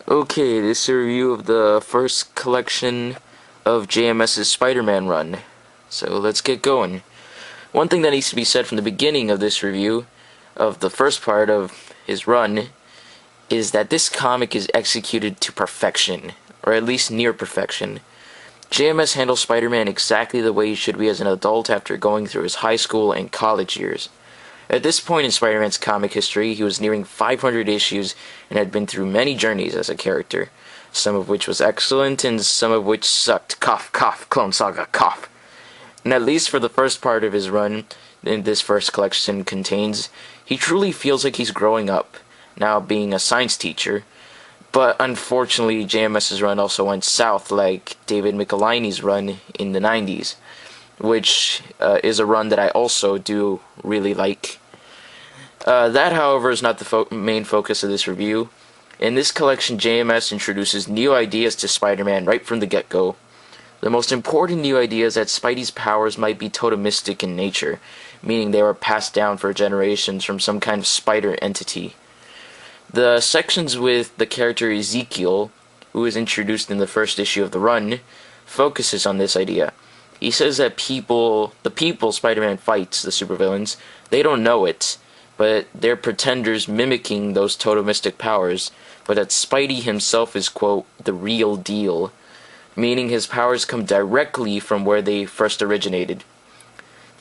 Okay, this is a review of the first collection of JMS's Spider-Man run. So let's get going. One thing that needs to be said from the beginning of this review, of the first part of his run, is that this comic is executed to perfection, or at least near perfection. JMS handles Spider-Man exactly the way he should be as an adult after going through his high school and college years. At this point in Spider-Man's comic history, he was nearing 500 issues and had been through many journeys as a character, some of which was excellent and some of which sucked. Cough, cough, Clone Saga, cough. And at least for the first part of his run, in this first collection contains, he truly feels like he's growing up, now being a science teacher. But unfortunately, JMS's run also went south like David Michelinie's run in the 90s, which is a run that I also do really like. That, however, is not the main focus of this review. In this collection, JMS introduces new ideas to Spider-Man right from the get-go. The most important new idea is that Spidey's powers might be totemistic in nature, meaning they were passed down for generations from some kind of spider entity. The sections with the character Ezekiel, who is introduced in the first issue of the run, focuses on this idea. He says that the people Spider-Man fights, the supervillains, they don't know it, but they're pretenders mimicking those totemistic powers, but that Spidey himself is, quote, the real deal, meaning his powers come directly from where they first originated.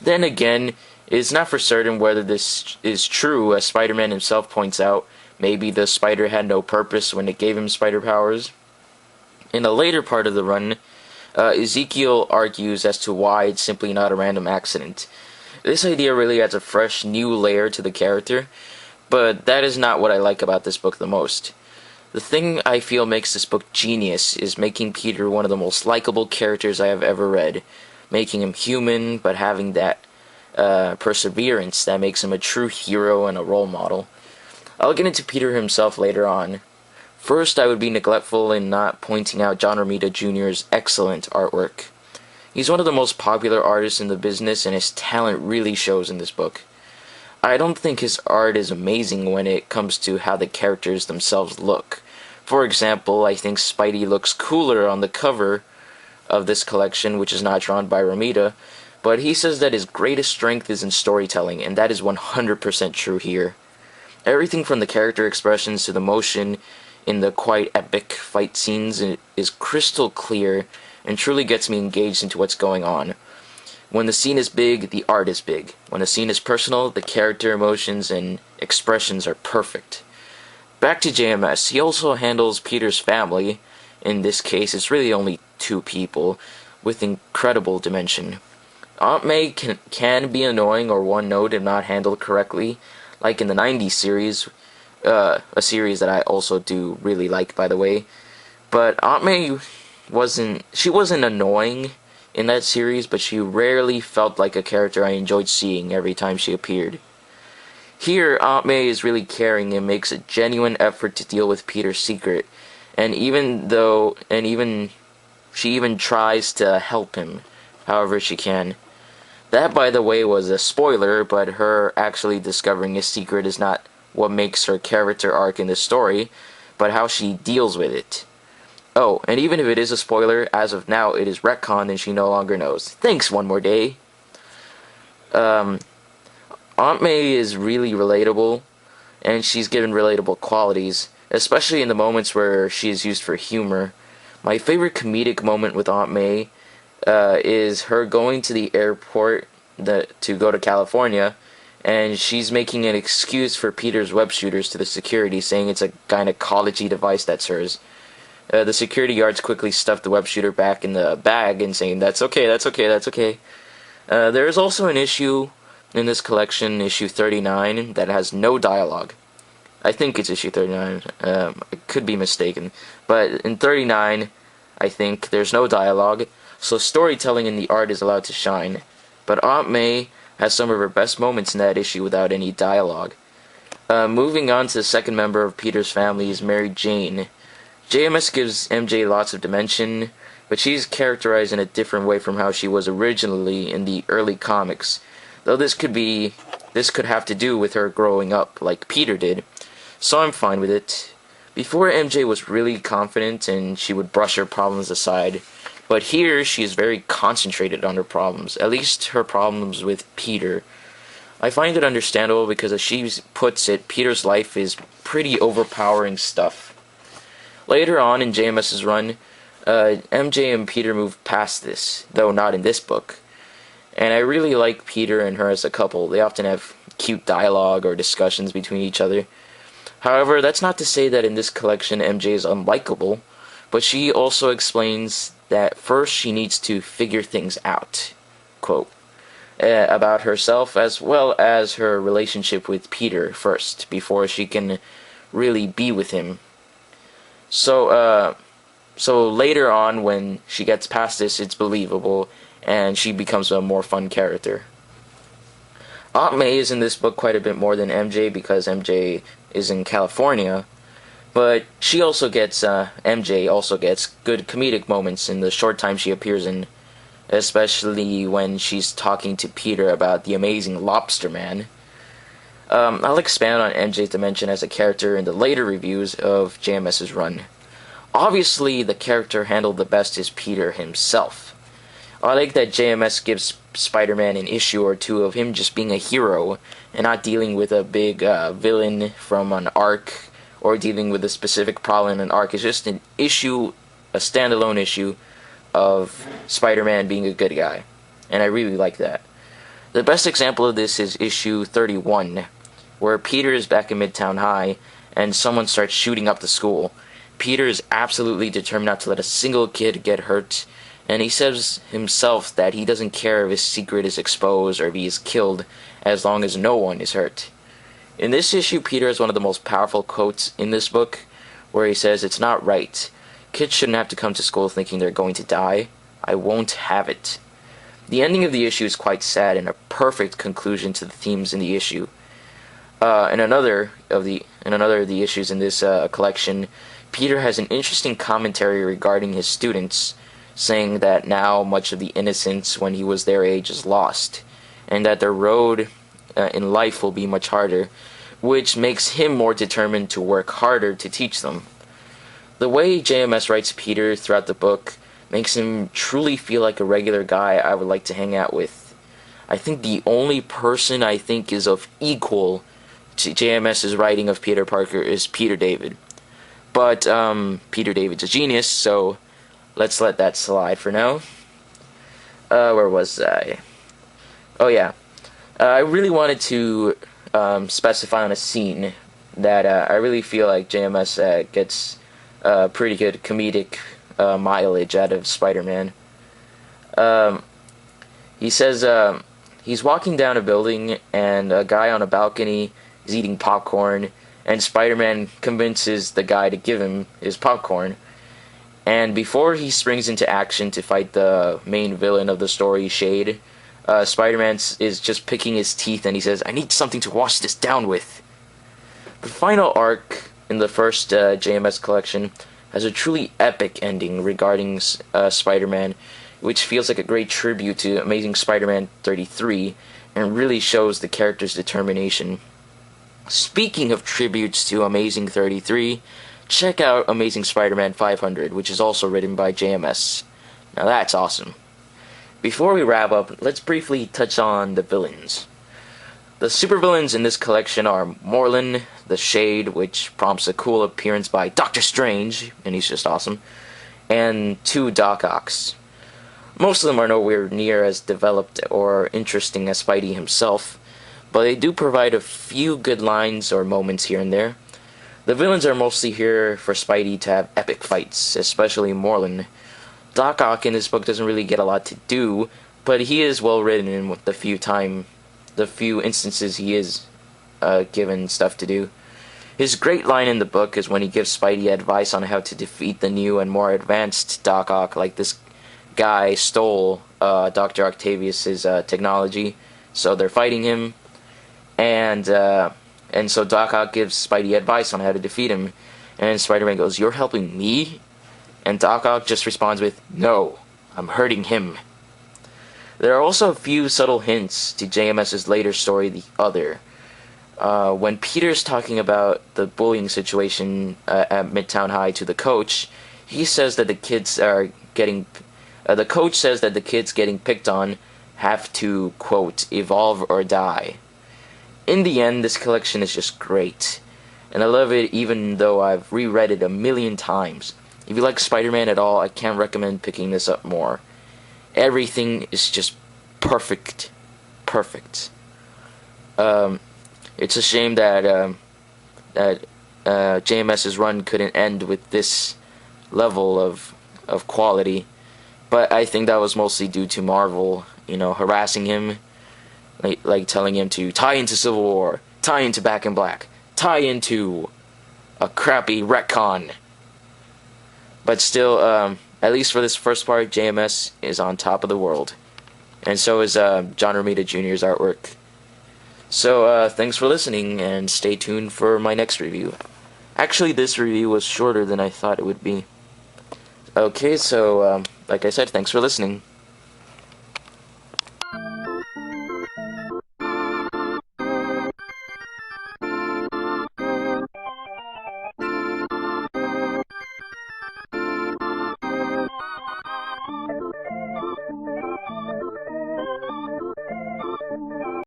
Then again, it is not for certain whether this is true, as Spider-Man himself points out. Maybe the spider had no purpose when it gave him spider powers. In a later part of the run, Ezekiel argues as to why it's simply not a random accident. This idea really adds a fresh, new layer to the character, but that is not what I like about this book the most. The thing I feel makes this book genius is making Peter one of the most likable characters I have ever read, making him human, but having that perseverance that makes him a true hero and a role model. I'll get into Peter himself later on. First, I would be neglectful in not pointing out John Romita Jr.'s excellent artwork. He's one of the most popular artists in the business, and his talent really shows in this book. I don't think his art is amazing when it comes to how the characters themselves look. For example, I think Spidey looks cooler on the cover of this collection, which is not drawn by Romita, but he says that his greatest strength is in storytelling, and that is 100% true here. Everything from the character expressions to the motion in the quite epic fight scenes is crystal clear and truly gets me engaged into what's going on. When the scene is big, the art is big. When the scene is personal, the character emotions and expressions are perfect. Back to JMS, he also handles Peter's family. In this case, it's really only two people, with incredible dimension. Aunt May can be annoying or one-note if not handled correctly, like in the 90s series, a series that I also do really like, by the way. But Aunt May wasn't annoying in that series, but she rarely felt like a character I enjoyed seeing every time she appeared. Here, Aunt May is really caring and makes a genuine effort to deal with Peter's secret, and she even tries to help him however she can. That, by the way, was a spoiler, but her actually discovering his secret is not what makes her character arc in the story, but how she deals with it. Oh, and even if it is a spoiler, as of now it is retconned and she no longer knows. Thanks, one more day. Aunt May is really relatable, and she's given relatable qualities, especially in the moments where she is used for humor. My favorite comedic moment with Aunt May is her going to the airport to go to California, and she's making an excuse for Peter's web shooters to the security, saying it's a gynecology device that's hers. The security guards quickly stuff the web shooter back in the bag and saying, that's okay, that's okay, that's okay. There is also an issue in this collection, issue 39, that has no dialogue. I think it's issue 39, I could be mistaken. But in 39, I think, there's no dialogue, so storytelling in the art is allowed to shine. But Aunt May has some of her best moments in that issue without any dialogue. Moving on to the second member of Peter's family is Mary Jane. JMS gives MJ lots of dimension, but she's characterized in a different way from how she was originally in the early comics. Though this could have to do with her growing up, like Peter did, so I'm fine with it. Before, MJ was really confident and she would brush her problems aside, but here she is very concentrated on her problems, at least her problems with Peter. I find it understandable because, as she puts it, Peter's life is pretty overpowering stuff. Later on in JMS's run, MJ and Peter move past this, though not in this book. And I really like Peter and her as a couple. They often have cute dialogue or discussions between each other. However, that's not to say that in this collection MJ is unlikable, but she also explains that first she needs to figure things out, quote, about herself as well as her relationship with Peter first, before she can really be with him. So later on, when she gets past this, it's believable, and she becomes a more fun character. Aunt May is in this book quite a bit more than MJ because MJ is in California, but MJ also gets good comedic moments in the short time she appears in, especially when she's talking to Peter about the amazing Lobster Man. I'll expand on MJ's dimension as a character in the later reviews of JMS's run. Obviously, the character handled the best is Peter himself. I like that JMS gives Spider-Man an issue or two of him just being a hero and not dealing with a big villain from an arc or dealing with a specific problem in an arc. It's just an issue, a standalone issue of Spider-Man being a good guy, and I really like that. The best example of this is issue 31, where Peter is back in Midtown High and someone starts shooting up the school. Peter is absolutely determined not to let a single kid get hurt, and he says himself that he doesn't care if his secret is exposed or if he is killed as long as no one is hurt. In this issue, Peter has one of the most powerful quotes in this book, where he says, "It's not right. Kids shouldn't have to come to school thinking they're going to die. I won't have it." The ending of the issue is quite sad and a perfect conclusion to the themes in the issue. In another of the issues in this collection, Peter has an interesting commentary regarding his students, saying that now much of the innocence when he was their age is lost, and that their road in life will be much harder, which makes him more determined to work harder to teach them. The way JMS writes Peter throughout the book makes him truly feel like a regular guy I would like to hang out with. I think the only person I think is of equal to JMS's writing of Peter Parker is Peter David. But Peter David's a genius, so let's let that slide for now. Where was I? Oh yeah. I really wanted to specify on a scene that I really feel like JMS gets pretty good comedic mileage out of Spider-Man. He says he's walking down a building and a guy on a balcony is eating popcorn, and Spider-Man convinces the guy to give him his popcorn. And before he springs into action to fight the main villain of the story, Shade, Spider-Man is just picking his teeth and he says, "I need something to wash this down with." The final arc in the first JMS collection has a truly epic ending regarding Spider-Man, which feels like a great tribute to Amazing Spider-Man 33 and really shows the character's determination. Speaking of tributes to Amazing 33, check out Amazing Spider-Man 500, which is also written by JMS. Now that's awesome. Before we wrap up, let's briefly touch on the villains. The supervillains in this collection are Morlun, the Shade, which prompts a cool appearance by Doctor Strange, and he's just awesome, and 2 Doc Ocks. Most of them are nowhere near as developed or interesting as Spidey himself, but they do provide a few good lines or moments here and there. The villains are mostly here for Spidey to have epic fights, especially Morlun. Doc Ock in this book doesn't really get a lot to do, but he is well written in the few instances he is given stuff to do. His great line in the book is when he gives Spidey advice on how to defeat the new and more advanced Doc Ock, like this guy stole Dr. Octavius's technology, so they're fighting him, and so Doc Ock gives Spidey advice on how to defeat him, and Spider-Man goes, "You're helping me?" And Doc Ock just responds with, "No, I'm hurting him." There are also a few subtle hints to JMS's later story, The Other. when Peter's talking about the bullying situation at Midtown High to the coach, he says that the kids are getting. The coach says that the kids getting picked on have to, quote, evolve or die. In the end, this collection is just great. And I love it even though I've reread it a million times. If you like Spider-Man at all, I can't recommend picking this up more. Everything is just perfect. Perfect. It's a shame that JMS's run couldn't end with this level of quality. But I think that was mostly due to Marvel, harassing him, like telling him to tie into Civil War, tie into Back in Black, tie into a crappy retcon. But still, at least for this first part, JMS is on top of the world. And so is John Romita Jr.'s artwork. So, thanks for listening, and stay tuned for my next review. Actually, this review was shorter than I thought it would be. Okay, so, like I said, thanks for listening.